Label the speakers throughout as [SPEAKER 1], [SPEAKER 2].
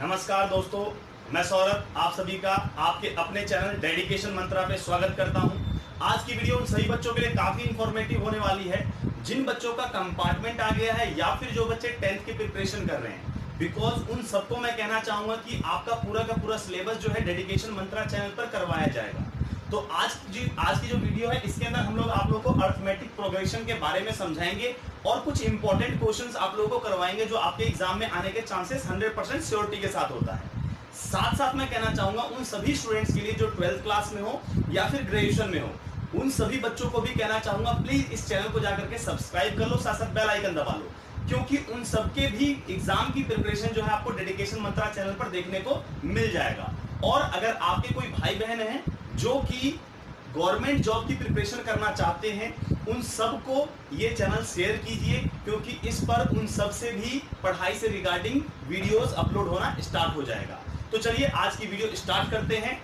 [SPEAKER 1] नमस्कार दोस्तों, मैं सौरभ आप सभी का आपके अपने चैनल डेडिकेशन मंत्रा पे स्वागत करता हूं। आज की वीडियो उन सभी बच्चों के लिए काफी इंफॉर्मेटिव होने वाली है जिन बच्चों का कंपार्टमेंट आ गया है या फिर जो बच्चे 10th की प्रिपरेशन कर रहे हैं। बिकॉज उन सबको मैं कहना चाहूंगा कि आपका पूरा का पूरा सिलेबस जो है डेडिकेशन मंत्रा चैनल पर करवाया जाएगा। तो आज की जो वीडियो है इसके अंदर हम लोग आप लोगों को अर्थमेटिक प्रोग्रेशन के बारे में समझाएंगे और कुछ इंपॉर्टेंट क्वेश्चंस आप लोगों को करवाएंगे जो आपके एग्जाम में आने के चांसेस 100% श्योरिटी के साथ होता है। साथ साथ मैं कहना चाहूंगा उन सभी स्टूडेंट्स के लिए जो 12th क्लास में हो या फिर ग्रेजुएशन में हो, उन सभी बच्चों को भी कहना चाहूंगा प्लीज इस चैनल को जाकर के सब्सक्राइब कर लो, साथ साथ बेल आइकन दबा लो, क्योंकि उन सबके भी एग्जाम की प्रिपरेशन जो है आपको डेडिकेशन मंत्रा चैनल पर देखने को मिल जाएगा। और अगर आपके कोई भाई बहन है जो कि गवर्नमेंट जॉब की प्रिपरेशन करना चाहते हैं, उन सबको ये चैनल शेयर कीजिए, क्योंकि इस पर उन सब से भी पढ़ाई से रिगार्डिंग वीडियोस अपलोड होना स्टार्ट हो जाएगा। तो चलिए आज की वीडियो स्टार्ट करते हैं।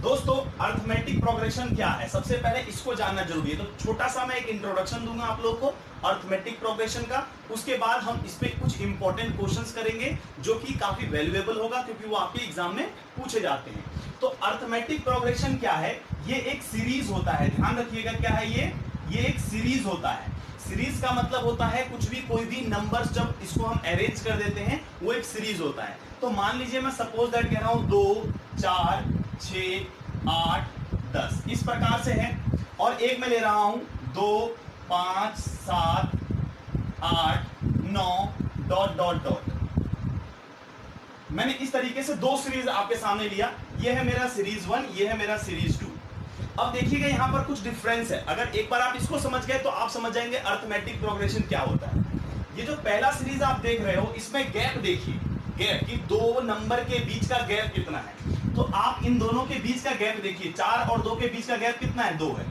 [SPEAKER 1] दोस्तों, अर्थमेटिक प्रोग्रेशन क्या है, सबसे पहले इसको जानना जरूरी है। तो छोटा सा मैं एक इंट्रोडक्शन दूंगा आप लोगों को अर्थमेटिक प्रोग्रेशन का, उसके बाद हम इस पे कुछ इंपॉर्टेंट क्वेश्चंस करेंगे जो कि काफी वैल्यूएबल होगा क्योंकि वो आपके एग्जाम में पूछे जाते हैं। तो अर्थमेटिक प्रोग्रेशन क्या है, ये एक सीरीज होता है, ध्यान रखिएगा क्या है ये एक सीरीज होता है। सीरीज का मतलब होता है कुछ भी कोई भी नंबर्स जब इसको हम अरेंज कर देते हैं वो एक सीरीज होता है। तो मान लीजिए मैं सपोज दैट कह रहा हूं 2 4 6 8 10 इस प्रकार से है, और एक मैं ले रहा हूं 2 5 7 8 9 डॉट डॉट डॉट। मैंने इस तरीके से दो सीरीज आपके सामने लिया, ये है मेरा सीरीज 1, ये है मेरा सीरीज 2। अब देखिएगा यहां पर कुछ डिफरेंस है, अगर एक बार आप इसको समझ गए तो आप समझ जाएंगे अर्थमेटिक प्रोग्रेशन क्या होता है। ये जो पहला सीरीज आप देख रहे हो इसमें गैप देखिए, गैप कि दो नंबर के बीच का गैप कितना है। तो आप इन दोनों के बीच का गैप देखिए, 4 और 2 के बीच का गैप कितना है, 2 है।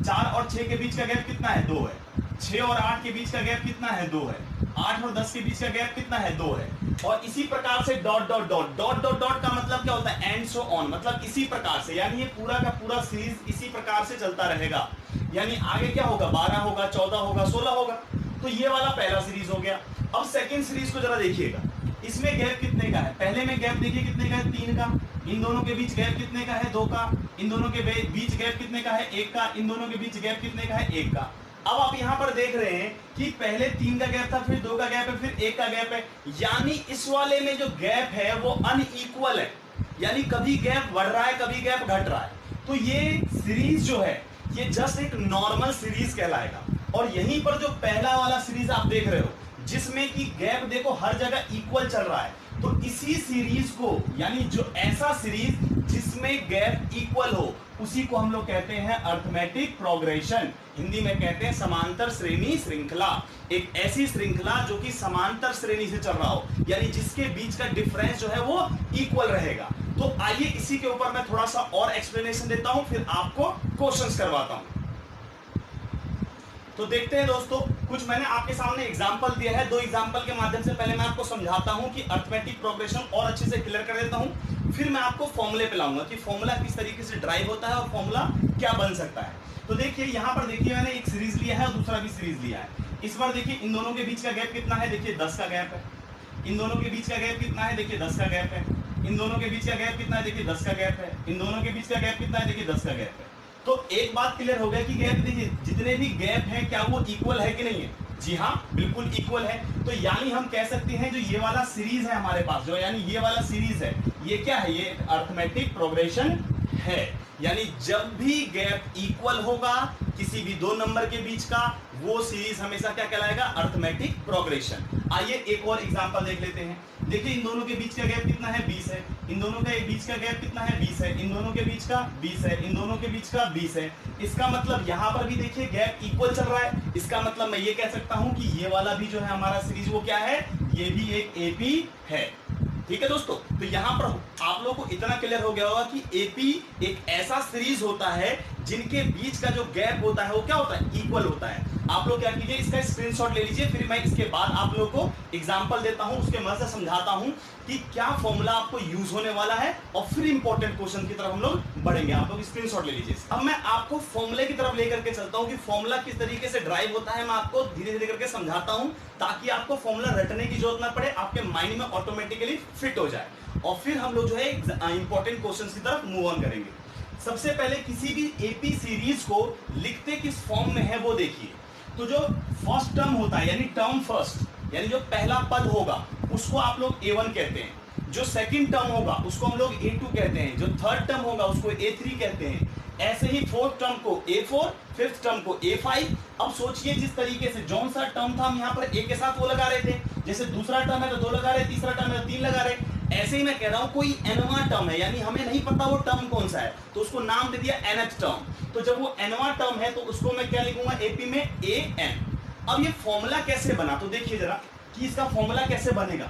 [SPEAKER 1] 4 और 6 के बीच का गैप कितना है, 2 है। 6 और 8 के बीच का गैप कितना है, 2 है। 8 और 10 के बीच का गैप कितना है, 2 है। और इसी प्रकार से dot dot dot dot dot dot का मतलब क्या होता है, एंड सो ऑन, मतलब इसी प्रकार से, यानी ये पूरा का पूरा सीरीज इसी प्रकार से चलता रहेगा। यानी आगे क्या होगा, 12 होगा, 14 होगा, 16 होगा। तो ये वाला पहला सीरीज हो गया। अब सेकंड सीरीज को जरा देखिएगा, इसमें गैप कितने का है, पहले में गैप देखिए कितने का है, 3 का। इन दोनों के बीच गैप कितने का है, 2 का। इन दोनों के बीच गैप कितने का है, 1 का। इन दोनों के बीच गैप कितने का है, 1 का। अब आप यहां पर देख रहे हैं कि पहले 3 का गैप था, फिर 2 का गैप है, फिर 1 का गैप है। यानी इस वाले में जो गैप है वो अनइक्वल है, यानी कभी गैप बढ़ रहा है, कभी गैप घट रहा है। तो ये सीरीज जो है ये जस्ट एक नॉर्मल सीरीज कहलाएगा। और यहीं पर जो पहला वाला सीरीज आप देख रहे हो जिसमें कि गैप देखो हर जगह इक्वल चल रहा है, तो इसी सीरीज को, यानी जो ऐसा सीरीज जिसमें गैप इक्वल हो, उसी को हम लोग कहते हैं अर्थमेटिक प्रोग्रेशन। हिंदी में कहते हैं समांतर श्रेणी श्रृंखला। एक ऐसी श्रृंखला जो कि समांतर श्रेणी से चल रहा हो, यानी जिसके बीच का डिफरेंस जो है वो इक्वल रहेगा। तो आइए इसी के ऊपर मैं थोड़ा सा और एक्सप्लेनेशन देता हूं, फिर आपको क्वेश्चंस करवाता हूं। तो देखते हैं दोस्तों, कुछ मैंने आपके सामने एग्जांपल दिया है, 2 एग्जांपल के माध्यम से पहले मैं आपको समझाता हूं कि अर्थमेटिक प्रोग्रेशन और अच्छे से क्लियर कर देता हूं, फिर मैं आपको फॉर्मूले पे लाऊंगा कि फॉर्मूला किस तरीके से ड्राइव होता है और फॉर्मूला क्या बन सकता है। तो देखिए यहां पर देखिए मैंने एक सीरीज लिया है और दूसरा भी सीरीज लिया है। इस बार देखिए इन दोनों के बीच का गैप कितना है, देखिए 10 का गैप है। इन दोनों के बीच का गैप कितना है, देखिए 10 का गैप है। इन दोनों के बीच का गैप कितना है, देखिए 10 का गैप है। इन दोनों के बीच का गैप कितना है, देखिए 10 का गैप है। तो एक बात क्लियर हो गया कि गैप देखिए जितने भी गैप हैं क्या वो इक्वल है कि नहीं है, जी हाँ बिल्कुल इक्वल है। तो यानी हम कह सकते हैं जो ये वाला सीरीज है हमारे पास, जो यानी ये वाला सीरीज है, ये क्या है, ये अर्थमेटिक प्रोग्रेशन है। यानी जब भी गैप इक्वल होगा किसी भी 2 नंबर के बीच का, वो सीरीज हमेशा क्या कहलाएगा, अर्थमेटिक प्रोग्रेशन। आइए एक और एग्जांपल देख लेते हैं। देखिए इन दोनों के बीच का गैप कितना है, 20 है। इन दोनों के बीच का गैप कितना है, 20 है। इन दोनों के बीच का 20 है। इन दोनों के बीच का 20 है। इसका मतलब यहां पर भी देखिए गैप इक्वल चल रहा है। इसका मतलब मैं ये कह सकता हूं कि ये वाला भी जो है हमारा सीरीज वो क्या है, ये भी एक एपी है। ठीक है दोस्तों, तो यहां पर आप लोगों को इतना क्लियर हो गया होगा कि एपी एक ऐसा सीरीज होता है जिनके बीच का जो गैप होता है वो क्या होता है, इक्वल होता है। आप लोग क्या कीजिए, इसका स्क्रीनशॉट ले लीजिए, फिर मैं इसके बाद आप लोगों को एग्जांपल देता हूं, उसके मदद से समझाता हूं कि क्या फॉर्मूला आपको यूज होने वाला है, और फिर इंपॉर्टेंट क्वेश्चन की तरफ हम लोग बढ़ेंगे। आप लोग स्क्रीनशॉट ले लीजिए। अब मैं आपको फॉर्मूले की तरफ लेकर के चलता हूं कि फॉर्मूला किस तरीके से ड्राइव होता है, मैं आपको धीरे धीरे करके समझाता हूं, ताकि आपको फॉर्मूला रटने की जरूरत ना पड़े, आपके माइंड में ऑटोमेटिकली फिट हो जाए, और फिर हम लोग जो है इंपॉर्टेंट क्वेश्चन की तरफ मूव ऑन करेंगे। सबसे पहले किसी भी एपी सीरीज को लिखते किस फॉर्म में है वो देखिए। तो जो फर्स्ट टर्म होता है, यानी टर्म फर्स्ट, यानी जो पहला पद होगा उसको आप लोग A1 कहते हैं, जो सेकंड टर्म होगा उसको हम लोग A2 कहते हैं, जो थर्ड टर्म होगा उसको A3 कहते हैं, ऐसे ही फोर्थ टर्म को A4, फिफ्थ टर्म को A5। अब सोचिए जिस तरीके से जौन सा टर्म था हम यहाँ पर A के साथ वो लगा रहे थे, जैसे दूसरा टर्म है तो 2 लगा रहे, तीसरा टर्म है तो 3 लगा रहे, ऐसे ही मैं कह रहा हूं कोई nवां टर्म है, यानी हमें नहीं पता वो टर्म कौन सा है, तो उसको नाम दे दिया nth टर्म। तो जब वो nवां टर्म है तो उसको मैं क्या लिखूंगा AP में AN। अब ये फॉर्मूला कैसे बना, तो देखिए जरा कि इसका फॉर्मूला कैसे बनेगा।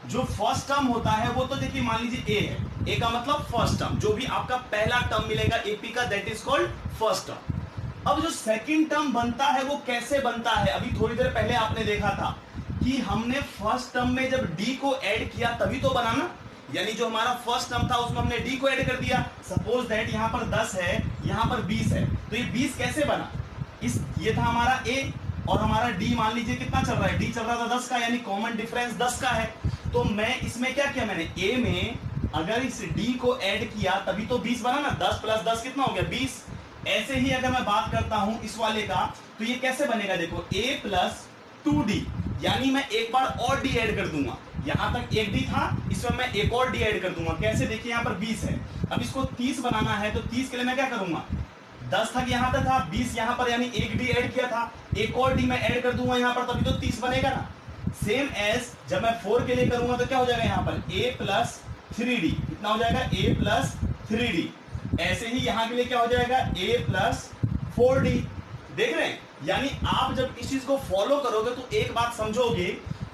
[SPEAKER 1] जो फर्स्ट टर्म होता है वो तो देखिए मान लीजिए A है, A का मतलब फर्स्ट टर्म, जो भी आपका पहला टर्म मिलेगा AP का, that is called first term. अब जो सेकंड टर्म बनता है वो कैसे बनता है, अभी थोड़ी देर पहले आपने देखा था कि हमने फर्स्ट टर्म में जब D को ऐड किया तभी तो बना ना, यानी जो हमारा फर्स्ट टर्म था उसमें हमने D को ऐड कर दिया। सपोज दैट यहाँ पर 10 है, यहाँ पर 20 है, तो ये 20 कैसे बना, ये था हमारा A और हमारा D, मान लीजिए कितना चल रहा है, D चल रहा था 10 का, यानी कॉमन डिफरेंस 10 का है। तो मैं इसमें क्या किया, मैंने A में अगर इस D को ऐड किया तभी तो 20 बना ना, 10 प्लस 10 कितना हो गया 20। ऐसे ही अगर मैं बात करता हूं इस वाले का, तो ये कैसे बनेगा, देखो A प्लस 2D, यानी मैं एक बार और D ऐड कर दूंगा, यहां तक एक D था, इसमें मैं एक और D ऐड कर दूंगा। कैसे, देखिए यहां पर 20 है, अब इसको 30 बनाना है तो 30 के लिए मैं क्या करूंगा, 10 था कि यहां तक था, 20 यहां पर, यानी एक D ऐड किया था, एक और D मैं ऐड कर दूंगा यहां पर, तभी तो 30 बनेगा ना। सेम एज जब मैं 4 के लिए करूंगा तो क्या हो जाएगा, यहां पर A प्लस 3D, कितना हो जाएगा A प्लस 3D। ऐसे ही यहां के लिए क्या हो जाएगा A प्लस 4D। देख रहे हैं, यानी आप जब इस चीज को फॉलो करोगे तो एक बात समझोगे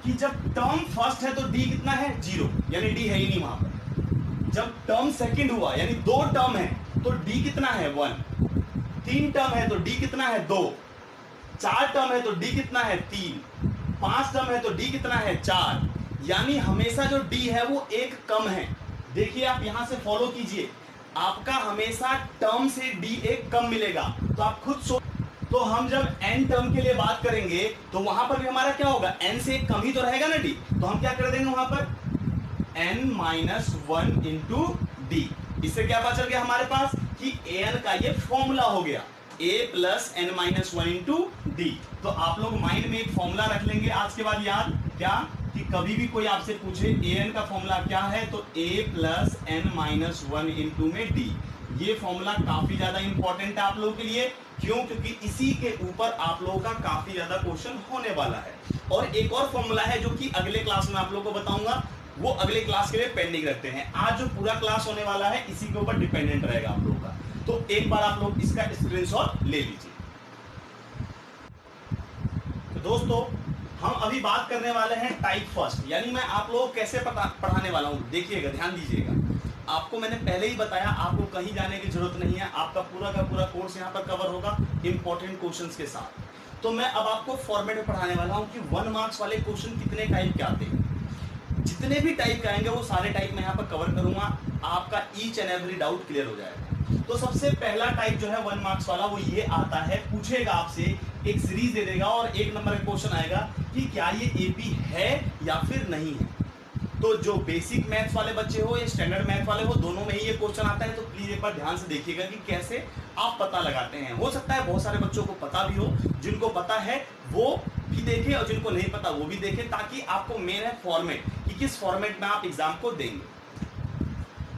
[SPEAKER 1] कि जब टर्म फर्स्ट है तो D कितना है 0, यानी D है ही नहीं वहां पर। जब टर्म सेकंड हुआ यानी 2 टर्म है तो D कितना है 1, 3 टर्म है तो D कितना है 2, 4 टर्म है तो D कितना है 3, 5 टर्म है तो D कितना है 4, यानी हमेशा जो D है वो एक कम है। देखिए आप यहां से फॉलो कीजिए, आपका हमेशा टर्म से D एक कम मिलेगा। तो आप खुद सोच, तो हम जब n टर्म के लिए बात करेंगे तो वहां पर भी हमारा क्या होगा, n से एक कम ही तो रहेगा ना D, तो हम क्या कर देंगे वहां पर n-1 इंटू D। इससे क्या पता चल गया हमारे पास कि an का ये फॉर्मूला हो गया A plus n-1 into D। तो आप लोग माइंड में एक फॉर्मूला रख लेंगे आज के बाद याद, क्या कि कभी भी कोई आपसे पूछे an का फॉर्मूला क्या है तो A प्लस n-1 इंटू में D। ये फॉर्मूला काफी ज्यादा इंपॉर्टेंट है आप लोगों के लिए, क्यों, क्योंकि इसी के ऊपर आप लोगों का काफी ज्यादा क्वेश्चन होने वाला है। और एक और फॉर्मूला है जो कि अगले क्लास में आप लोगों को बताऊंगा, वो अगले क्लास के लिए पेंडिंग रखते हैं। आज जो पूरा क्लास होने वाला है इसी के ऊपर डिपेंडेंट रहेगा आप लोगों का, तो एक बार आप लोग इसका स्क्रीनशॉट ले लीजिए। तो दोस्तों हम अभी बात करने वाले हैं टाइप फर्स्ट, यानी मैं आप लोगों को कैसे पढ़ाने वाला हूँ, देखिएगा ध्यान दीजिएगा। आपको मैंने पहले ही बताया, आपको कहीं जाने की जरूरत नहीं है, आपका पूरा का पूरा कोर्स यहाँ पर कवर होगा इंपॉर्टेंट क्वेश्चंस के साथ। तो मैं अब आपको फॉर्मेट में पढ़ाने वाला हूँ कि 1 मार्क्स वाले क्वेश्चन कितने टाइप के आते हैं। जितने भी टाइप के आएंगे वो सारे टाइप मैं यहाँ पर कवर करूंगा, आपका each and every doubt clear हो जाएगा। तो सबसे पहला टाइप जो है 1 मार्क्स वाला वो ये आता है, पूछेगा आपसे, एक सीरीज दे देगा और 1 नंबर का क्वेश्चन आएगा कि क्या ये एपी है या फिर नहीं है। तो जो बेसिक मैथ्स वाले बच्चे हो या स्टैंडर्ड मैथ वाले हो, दोनों में ही ये क्वेश्चन आता है। तो प्लीज एक बार ध्यान से देखिएगा कि कैसे आप पता लगाते हैं। हो सकता है बहुत सारे बच्चों को पता भी हो, जिनको पता है वो भी देखें और जिनको नहीं पता वो भी देखें, ताकि आपको मेन है फॉर्मेट कि किस फॉर्मेट में आप एग्जाम को देंगे।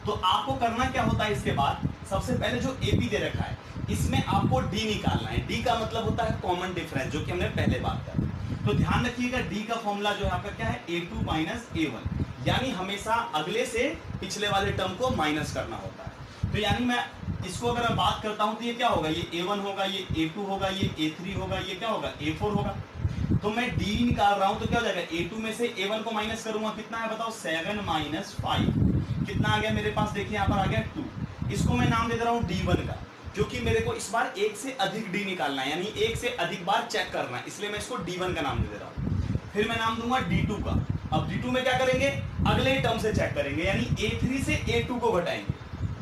[SPEAKER 1] तो आपको करना क्या होता है, इसके बाद सबसे पहले जो एपी दे रखा है इसमें आपको डी निकालना है। डी का मतलब होता है कॉमन डिफरेंस, जो कि हमने पहले बात करी। तो ध्यान रखिएगा डी का फॉर्मूला जो है आपका क्या है, a2 माइनस a1, यानी हमेशा अगले से पिछले वाले टर्म को माइनस करना होता है। तो यानी मैं इसको अगर मैं बात करता हूं तो ये क्या होगा, ये a1 होगा, ये a2 होगा, ये a3 होगा, ये क्या होगा a4 होगा। तो मैं d निकाल रहा हूं तो क्या हो जाएगा, a2 में से a1 को माइनस करूंगा, कितना है बताओ, 7 माइनस 5, कितना आ गया मेरे पास, देखिए यहाँ पर आ गया 2। इसको मैं नाम दे दे रहा हूँ d1 का। क्योंकि मेरे को इस बार एक से अधिक डी निकालना है, यानी एक से अधिक बार चेक करना है, इसलिए मैं इसको D1 का नाम दे रहा हूं। फिर मैं नाम दूंगा D2 का। अब D2 में क्या करेंगे, अगले टर्म से चेक करेंगे, यानी A3 से A2 को घटाएंगे।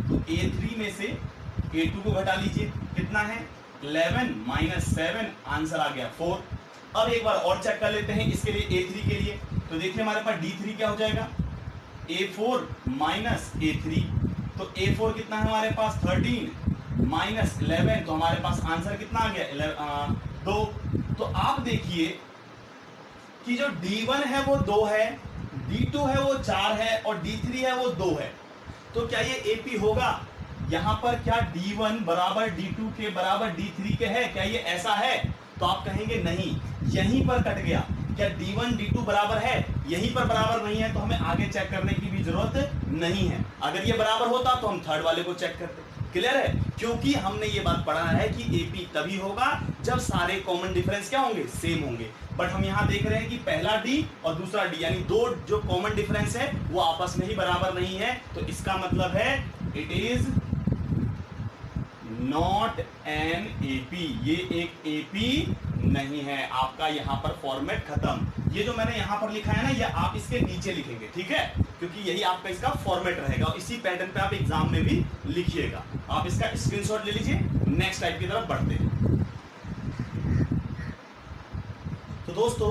[SPEAKER 1] तो A3 में से A2 को घटा लीजिए, कितना है 11 माइनस 7, आंसर आ गया 4। अब एक बार और चेक कर लेते हैं इसके लिए, A3 के लिए। तो देखिए हमारे पास D3 क्या हो जाएगा, A4 माइनस A3। तो A4 कितना है हमारे पास 13 माइनस 11, तो हमारे पास आंसर कितना आ गया 2। तो आप देखिए कि जो D1 है वो 2 है, D2 है वो 4 है और D3 है वो 2 है। तो क्या ये AP होगा? यहां पर क्या D1 बराबर D2 के बराबर D3 के है? क्या ये ऐसा है? तो आप कहेंगे नहीं, यहीं पर कट गया। क्या D1 D2 बराबर है? यहीं पर बराबर नहीं है, तो हमें आगे चेक करने की भी जरूरत नहीं है। अगर ये बराबर होता तो हम थर्ड वाले को चेक करते। क्लियर है? क्योंकि हमने ये बात पढ़ा है कि AP तभी होगा जब सारे कॉमन डिफरेंस क्या होंगे, सेम होंगे। बट हम यहां देख रहे हैं कि पहला D और दूसरा D, यानी दो जो कॉमन डिफरेंस है वो आपस में ही बराबर नहीं है। तो इसका मतलब है it is not an AP, ये एक AP नहीं है। आपका यहां पर फॉर्मेट खत्म। ये जो मैंने यहां पर लिखा है ना, ये आप इसके नीचे लिखेंगे, ठीक है, क्योंकि यही आपका इसका फॉर्मेट रहेगा और इसी पैटर्न पे आप एग्जाम में भी लिखिएगा। आप इसका स्क्रीनशॉट ले लीजिए। नेक्स्ट टाइप की तरफ बढ़ते हैं। तो दोस्तों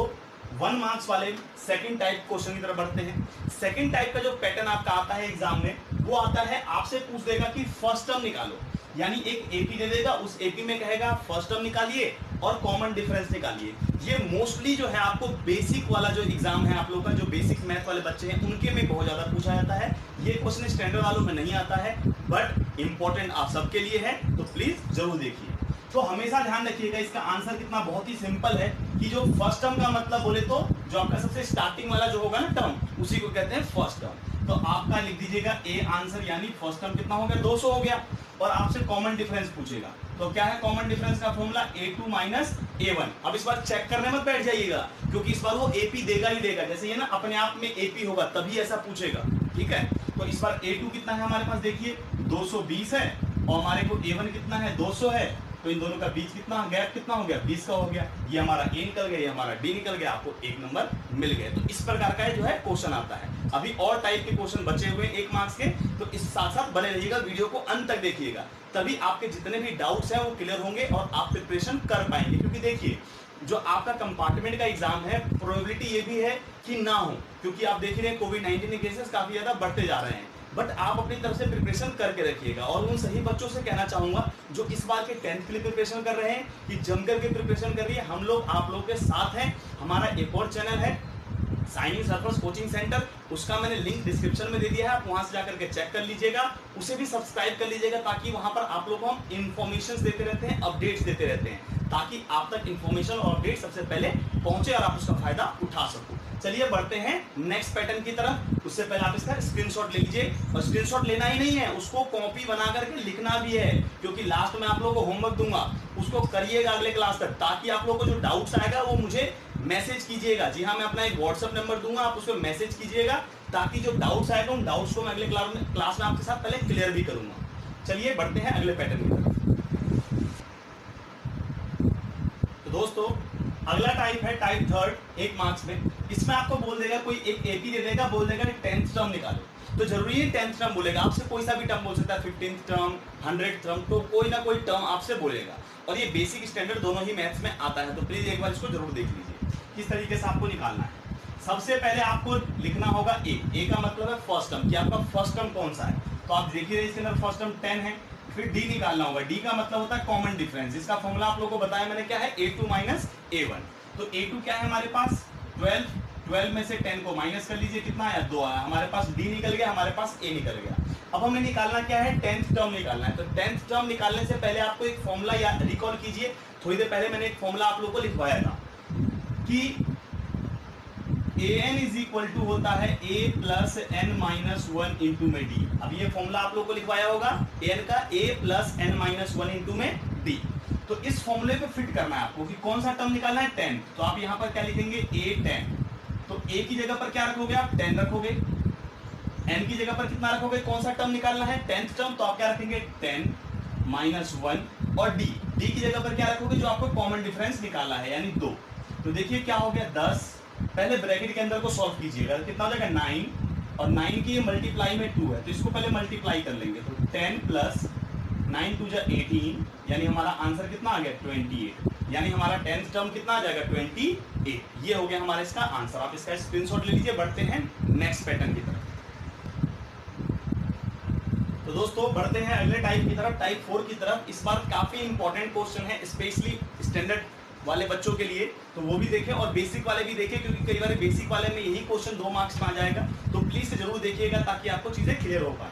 [SPEAKER 1] 1 मार्क्स वाले सेकंड टाइप क्वेश्चन की तरफ बढ़ते हैं। सेकंड टाइप का जो पैटर्न आपका आता है एग्जाम में, वो आता है आपसे पूछ देगा कि फर्स्ट टर्म निकालो, यानी एक AP दे देगा, उस AP में कहेगा फर्स्ट टर्म निकालिए और कॉमन डिफरेंस निकालिए। ये मोस्टली जो है आपको बेसिक वाला जो एग्जाम है आप लोग का, जो बेसिक मैथ वाले बच्चे हैं उनके में बहुत ज्यादा पूछा जाता है। ये क्वेश्चन स्टैंडर्ड वालों में नहीं आता है, बट इंपॉर्टेंट आप सबके लिए है, तो प्लीज जरूर देखिए। तो हमेशा ध्यान रखिएगा, इसका आंसर कितना बहुत ही सिंपल है कि जो फर्स्ट टर्म का मतलब बोले तो जो आपका सबसे स्टार्टिंग वाला जो होगा ना टर्म, उसी को कहते हैं फर्स्ट टर्म। तो आपका लिख दीजिएगा A आंसर, यानी फर्स्ट टर्म कितना हो गया 200 हो गया। और आपसे कॉमन डिफरेंस पूछेगा, तो क्या है कॉमन डिफरेंस का फॉर्मूला A2 माइनस A1। अब इस बार चेक करने मत बैठ जाइएगा, क्योंकि इस बार वो AP देगा ही देगा। जैसे ये ना अपने आप में AP होगा तभी ऐसा पूछेगा, ठीक है। तो इस बार A2 कितना है हमारे पास, देखिए 220 है और हमारे को A1 कितना है 200 है। तो इन दोनों का बीच कितना गैप कितना हो गया 20 का हो गया। ये हमारा A निकल गया, ये हमारा D निकल गया, आपको 1 नंबर मिल गया। तो इस प्रकार का जो है क्वेश्चन आता है। अभी और टाइप के क्वेश्चन बचे हुए 1 मार्क्स के, तो इस साथ साथ बने रहिएगा, वीडियो को अंत तक देखिएगा, तभी आपके जितने भी डाउट्स हैं वो क्लियर होंगे और आप प्रिपरेशन कर पाएंगे। क्योंकि देखिए जो आपका कंपार्टमेंट का एग्जाम है, प्रोबेबिलिटी ये भी है कि ना हो, क्योंकि आप देख रहे हैं कोविड-19 के केसेस काफी ज्यादा बढ़ते जा रहे हैं। बट आप अपनी तरफ से प्रिपरेशन करके रखिएगा। और उन सही बच्चों से कहना चाहूंगा जो इस बार के 10th के लिए प्रिपरेशन कर रहे हैं कि जम करके प्रिपरेशन कर रही है, हम लोग आप लोग के साथ हैं। हमारा एक और चैनल है साइनिंग सर्फर्स कोचिंग सेंटर, उसका मैंने लिंक डिस्क्रिप्शन में दे दिया है, आप वहां से जाकर के चेक कर लीजिएगा, उसे भी सब्सक्राइब कर लीजिएगा, ताकि वहां पर आप लोगों को हम इंफॉर्मेशन देते रहते हैं, अपडेट्स देते रहते हैं, ताकि आप तक इंफॉर्मेशन और अपडेट सबसे पहले पहुंचे और आप उसका फायदा उठा सको। चलिए बढ़ते हैं नेक्स्ट पैटर्न की तरफ। उससे पहले आप इसका स्क्रीनशॉट ले लीजिए, और स्क्रीनशॉट लेना ही नहीं है, उसको कॉपी बना करके लिखना भी है, क्योंकि लास्ट में आप लोगों को होमवर्क दूंगा, उसको करिएगा अगले क्लास तक, ताकि आप लोगों को जो डाउट्स आएगा वो मुझे मैसेज कीजिएगा। जी हाँ, मैं अपना एक व्हाट्सएप नंबर दूंगा, आप उसको मैसेज कीजिएगा, ताकि जो डाउट्स आएगा उन डाउट्स को मैं अगले क्लास में आपके साथ पहले क्लियर भी करूंगा। चलिए बढ़ते हैं अगले पैटर्न की तरफ। तो दोस्तों अगला टाइप है टाइप थर्ड 1 मार्क्स में। इसमें आपको बोल देगा, कोई एक AP दे देगा, बोल देगा 10th टर्म निकालो। तो जरूरी है 10th टर्म बोलेगा, आपसे कोई सा भी टर्म बोल सकता है, 15th टर्म, 100th टर्म, तो कोई ना कोई टर्म आपसे बोलेगा। और ये बेसिक स्टैंडर्ड दोनों ही मैथ्स में आता है, तो प्लीज एक बार इसको जरूर देख लीजिए किस तरीके से आपको निकालना है। सबसे पहले आपको लिखना होगा A का मतलब है फर्स्ट टर्म, कि आपका फर्स्ट टर्म कौन सा है। तो आप देखिए इसके अंदर फर्स्ट टर्म 10 है। फिर D निकालना होगा, D का मतलब होता है कॉमन डिफरेंस, इसका फॉर्मूला आप लोगों को बताया मैंने क्या है, A2 माइनस A1। तो A2 क्या है हमारे पास 12 में से 10 को माइनस कर लीजिए, कितना आया 2 आया, हमारे पास D निकल गया, हमारे पास A निकल गया। अब हमें निकालना क्या है, 10th टर्म निकालना है। तो 10th टर्म निकालने से पहले आपको एक फॉर्मूला याद रिकॉल कीजिए। थोड़ी देर पहले मैंने एक फॉर्मूला आप लोगों को लिखवाया था कि an इज इक्वल टू होता है a plus n minus 1 into में d। अब ये फॉर्मूला आप लोगों को लिखवाया होगा an का a plus n minus 1 into में d। तो इस फॉर्मूले पे फिट करना है आपको कि कौन सा टर्म निकालना है 10। तो आप यहाँ पर क्या लिखेंगे a 10। तो a की जगह पर क्या रखोगे आप 10 रखोगे, n की जगह पर कितना रखोगे, कौन सा टर्म निकालना है 10th टर्म, तो आप क्या रखेंगे 10 -1 और डी की जगह पर क्या रखोगे, जो आपको कॉमन डिफरेंस निकाला है यानी 2। तो देखिए क्या हो गया 10, पहले ब्रैकेट के अंदर को सॉल्व कीजिएगा, कितना हो जाएगा 9 और 9 की ये मल्टीप्लाई में 2 है तो इसको पहले मल्टीप्लाई कर लेंगे। तो 10 प्लस 9 2 जा 18 यानी हमारा आंसर कितना आ गया 28, यानी हमारा 10th टर्म कितना आ जाएगा 28। ये हो गया हमारा इसका आंसर। आप इसका स्क्रीनशॉट ले लीजिए। बढ़ते हैं नेक्स्ट पैटर्न की तरफ। तो दोस्तों बढ़ते हैं अगले टाइप की तरफ, टाइप 4 की तरफ। इस बार काफी इंपॉर्टेंट क्वेश्चन है स्पेशली स्टैंडर्ड वाले बच्चों के लिए, तो वो भी देखें और बेसिक वाले भी देखें, क्योंकि कई बार बेसिक वाले में यही क्वेश्चन 2 मार्क्स में आ जाएगा। तो प्लीज जरूर देखिएगा ताकि आपको चीजें क्लियर हो पाए।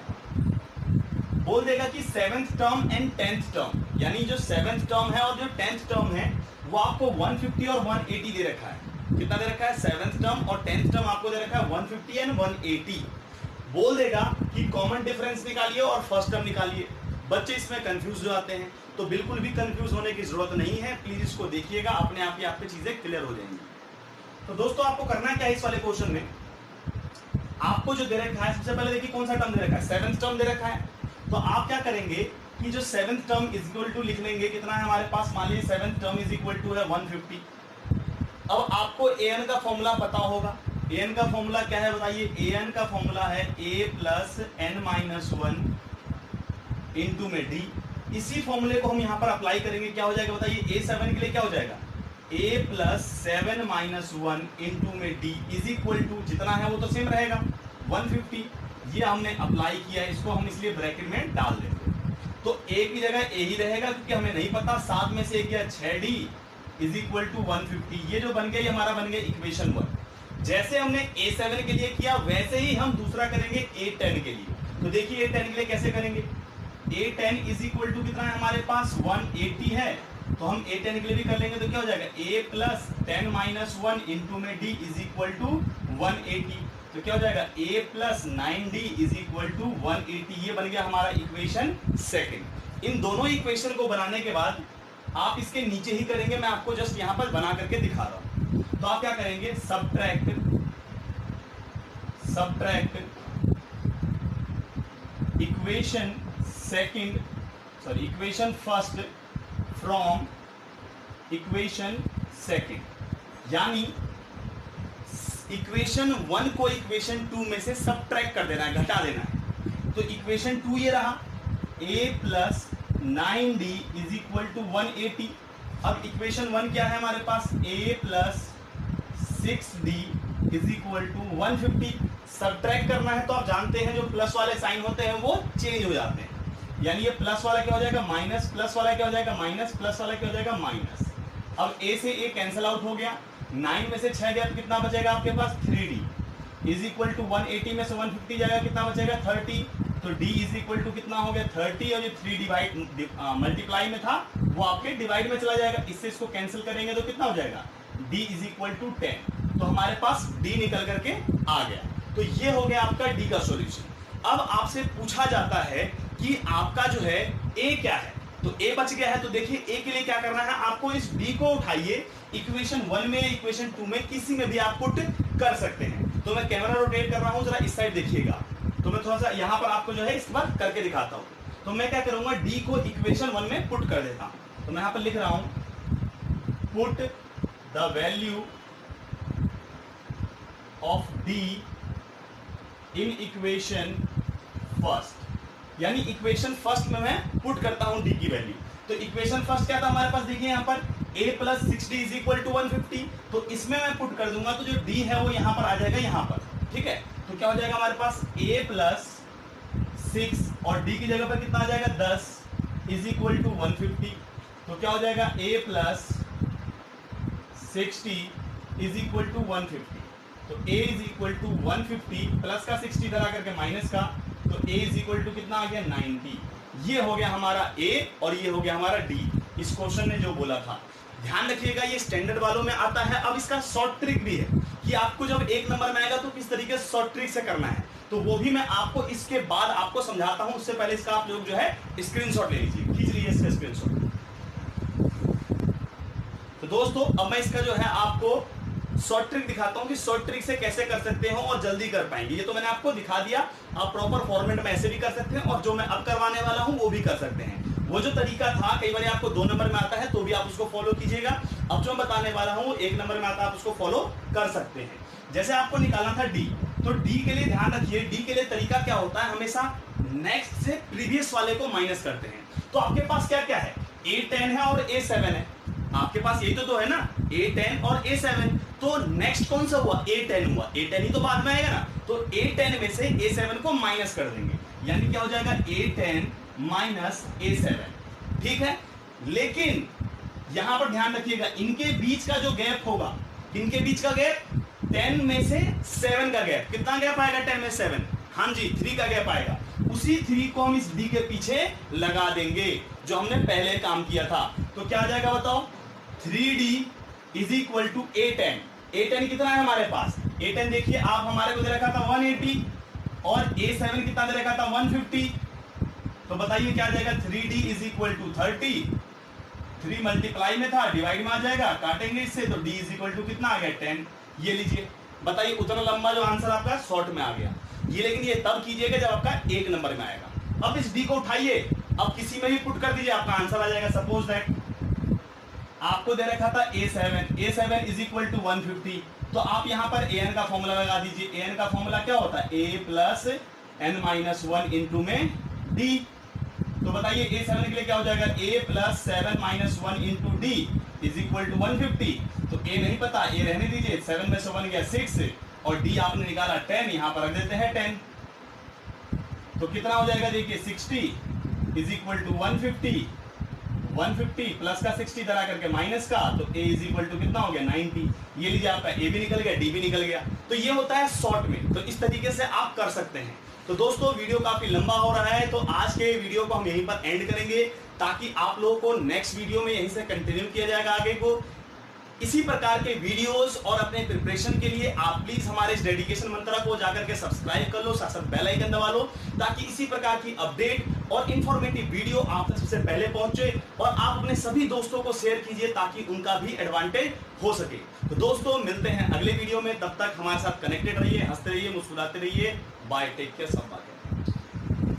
[SPEAKER 1] बोल देगा कि 7th term and 10th term, यानी जो 7th टर्म है और जो 10th टर्म है वो आपको 150 और 180 दे रखा है। कितना दे रखा है 7th टर्म और 10th टर्म आपको दे रखा है 150 एंड 180। बोल देगा कि कॉमन डिफरेंस निकालिए और फर्स्ट टर्म निकालिए। बच्चे इसमें कंफ्यूज हो जाते हैं, तो बिल्कुल भी कंफ्यूज होने की जरूरत नहीं है। प्लीज इसको देखिएगा, अपने आप ही आपकी चीजें क्लियर हो जाएंगी। तो दोस्तों आपको करना क्या है इस वाले क्वेश्चन में, आपको जो दे रखा है सबसे पहले देखिए कौन सा टर्म दे रखा है 7th टर्म दे रखा है। तो आप क्या करेंगे कि जो 7th term is equal to लिख लेंगे, कितना है हमारे पास, मान लीजिए 7th term is equal to है 150। अब आपको an का फॉर्मूला पता होगा। an का फॉर्मूला क्या है बताइए, an का फॉर्मूला है a plus n minus 1 into में d। इसी फॉर्मूले को हम यहाँ पर अप्लाई करेंगे, क्या हो जाएगा बताइए, a7 के लिए क्या हो जाएगा a प्लस 7 माइनस 1 इंटू में d इज इक्वल टू जितना है वो तो सेम रहेगा 150। ये हमने अप्लाई किया है, इसको हम इसलिए ब्रैकेट में डाल देंगे। तो a की जगह a ही रहेगा क्योंकि हमें नहीं पता, 7 में से गया 6d इज इक्वल टू 150। ये जो बन गया ये हमारा बन गया इक्वेशन 1। जैसे हमने a7 के लिए किया वैसे ही हम दूसरा करेंगे a10 के लिए। तो देखिए a10 के लिए कैसे करेंगे, a10 इज इक्वल टू कितना है हमारे पास 180 है, तो हम a10 के लिए भी कर लेंगे। तो क्या हो जाएगा a प्लस 10 माइनस 1 इंटू में d इज इक्वल टू 180। तो क्या हो जाएगा a plus 9d is equal to 180। ये बन गया हमारा इक्वेशन 2। इन दोनों इक्वेशन को बनाने के बाद आप इसके नीचे ही करेंगे, मैं आपको जस्ट यहाँ पर बना करके दिखा रहा हूँ। तो आप क्या करेंगे, subtract equation first from equation second, यानी इक्वेशन 1 को इक्वेशन 2 में से सब्ट्रैक्ट कर देना है, घटा देना है। तो इक्वेशन 2 ये रहा a plus 9d is equal to 180। अब इक्वेशन 1 क्या है हमारे पास, a plus 6d is equal to 150। Subtract करना है तो आप जानते हैं जो प्लस वाले साइन होते हैं वो चेंज हो जाते हैं, यानी ये प्लस वाला क्या हो जाएगा माइनस, प्लस वाला क्या हो जाएगा माइनस, प्लस वाला क्या हो जाएगा माइनस। अब a से a कैंसिल आउट हो गया, 9 में से 6 गया तो कितना बचेगा आपके पास 3d इज इक्वल टू 180 में से 150 जाएगा, कितना बचेगा 30। तो d इज इक्वल टू कितना हो गया 30 और जो 3 डिवाइड मल्टीप्लाई में था वो आपके डिवाइड में चला जाएगा। इससे इसको कैंसिल करेंगे तो कितना हो जाएगा d इज इक्वल टू 10। तो हमारे पास d निकल करके आ गया। तो ये हो गया आपका d का सॉल्यूशन। अब आपसे पूछा जाता है कि आपका जो है a क्या है, तो a बच गया है। तो देखिए a के लिए क्या करना है, आपको इस d को उठाइए, इक्वेशन 1 में इक्वेशन 2 में किसी में भी आप पुट कर सकते हैं। तो मैं कैमरा रोटेट कर रहा हूं, जरा इस साइड देखिएगा। तो मैं थोड़ा सा यहाँ पर आपको जो है इस बार करके दिखाता हूँ। तो मैं क्या करूंगा, d को इक्वेशन 1 में पुट कर देता हूँ। तो मैं यहाँ पर लिख रहा हूँ put the value of d in equation first, यानी इक्वेशन फर्स्ट में मैं पुट करता हूँ d की वैल्यू। तो इक्वेशन फर्स्ट क्या था हमारे पास, देखिए यहाँ पर a plus 6d is equal to 150। तो इसमें मैं पुट कर दूंगा तो जो d है वो यहाँ पर आ जाएगा यहाँ पर, ठीक है। तो क्या हो जाएगा हमारे पास a प्लस 6 और d की जगह पर कितना आ जाएगा 10 इज इक्वल टू 150। तो क्या हो जाएगा a plus 60 is equal to 150। तो a is equal to 150 plus का 60 धरा करके माइनस का, तो a इज इक्वल टू कितना आ गया 90। ये हो गया हमारा a और ये हो गया हमारा d, इस क्वेश्चन ने जो बोला था। ध्यान रखिएगा ये स्टैंडर्ड वालों में आता है। अब इसका शॉर्ट ट्रिक भी है कि आपको जब 1 नंबर में आएगा तो किस तरीके से शॉर्ट ट्रिक से करना है, तो वो भी मैं आपको इसके बाद आपको समझाता हूं। उससे पहले इसका आप लोग जो है स्क्रीनशॉट ले लीजिए, खींच लीजिए इसका स्क्रीनशॉट। तो दोस्तों अब मैं इसका जो है आपको शॉर्ट ट्रिक दिखाता हूं कि शॉर्ट ट्रिक से कैसे कर सकते हो और जल्दी कर पाएंगे। ये तो मैंने आपको दिखा दिया, आप प्रॉपर फॉर्मेट में ऐसे भी कर सकते हैं और जो मैं अब करवाने वाला हूं वो भी कर सकते हैं। वो जो तरीका था, कई बार आपको 2 नंबर में आता है तो भी आप उसको फॉलो कीजिएगा। अब जो मैं बताने वाला हूं 1 नंबर में आता है, आप उसको फॉलो कर सकते हैं। जैसे आपको निकालना था डी, तो डी के लिए ध्यान रखिए, डी के लिए तरीका क्या होता है, हमेशा नेक्स्ट से प्रीवियस वाले को माइनस करते हैं। तो आपके पास क्या क्या है, A10 है और A7 है, आपके पास ये तो दो है ना, A10 और A7। तो नेक्स्ट कौन सा हुआ, A10 हुआ, A10 ही तो बाद में आएगा ना, तो A10 में से A7 को माइनस कर देंगे, यानी क्या हो जाएगा A10 माइनस A7। ठीक है, लेकिन यहां पर ध्यान रखिएगा, इनके बीच का जो गैप होगा, इनके बीच का गैप 10 में से 7 का गैप, कितना गैप आएगा 10 में 7, हाँ जी 3 का गैप आएगा। उसी 3 को हम इस D के पीछे लगा देंगे जो हमने पहले काम किया था। तो क्या आ जाएगा बताओ, 3D is equal to A10। A10 कितना है हमारे पास, A10 देखिए आप हमारे को दे रखा था 180 और A7 कितना दे रखा था 150। तो बताइए क्या आ जाएगा, 3D is equal to 30, 3 multiply में था डिवाइड में आ जाएगा, काटेंगे इससे तो D इज इक्वल टू कितना आ गया 10। ये लीजिए, बताइए उतना लंबा जो आंसर आपका शॉर्ट में आ गया ये, लेकिन ये तब कीजिएगा जब आपका 1 नंबर में आएगा। अब इस D को उठाइए, अब किसी में भी पुट कर दीजिए, आपका आंसर आ जाएगा। सपोज दैट आपको दे रखा था A7 इज इक्वल टू 150, तो आप यहां पर an का फॉर्मूला लगा दीजिए। an का फॉर्मूला क्या होता है, a plus n minus 1 into में d। तो बताइए A7 के लिए क्या हो जाएगा, a plus 7 minus 1 into d is equal to 150। तो a नहीं पता, a रहने दीजिए, 7 में से 1 गया 6 और d आपने निकाला 10, यहां पर रख देते हैं 10। तो कितना हो जाएगा देखिए, 60 इज इक्वल टू 150 प्लस का 60 धरा करके माइनस का, तो a इज इक्वल टू कितना हो गया 90। ये लीजिए आपका a भी निकल गया, d भी निकल गया। तो ये होता है शॉर्ट में, तो इस तरीके से आप कर सकते हैं। तो दोस्तों वीडियो काफी लंबा हो रहा है, तो आज के वीडियो को हम यहीं पर एंड करेंगे, ताकि आप लोगों को नेक्स्ट वीडियो में यहीं से कंटिन्यू किया जाएगा आगे को। इसी प्रकार के वीडियोस और अपने प्रिपरेशन के लिए आप प्लीज हमारे इस डेडिकेशन मंत्रा को जाकर के सब्सक्राइब कर लो, साथ साथ बेल आइकन दबा लो, ताकि इसी प्रकार की अपडेट और इंफॉर्मेटिव वीडियो आप तक सबसे पहले पहुंचे, और आप अपने सभी दोस्तों को शेयर कीजिए ताकि उनका भी एडवांटेज हो सके। तो दोस्तों मिलते हैं अगले वीडियो में, तब तक हमारे साथ कनेक्टेड रहिए, हंसते रहिए, मुस्कुराते रहिए। बाय, टेक केयर, सब बात।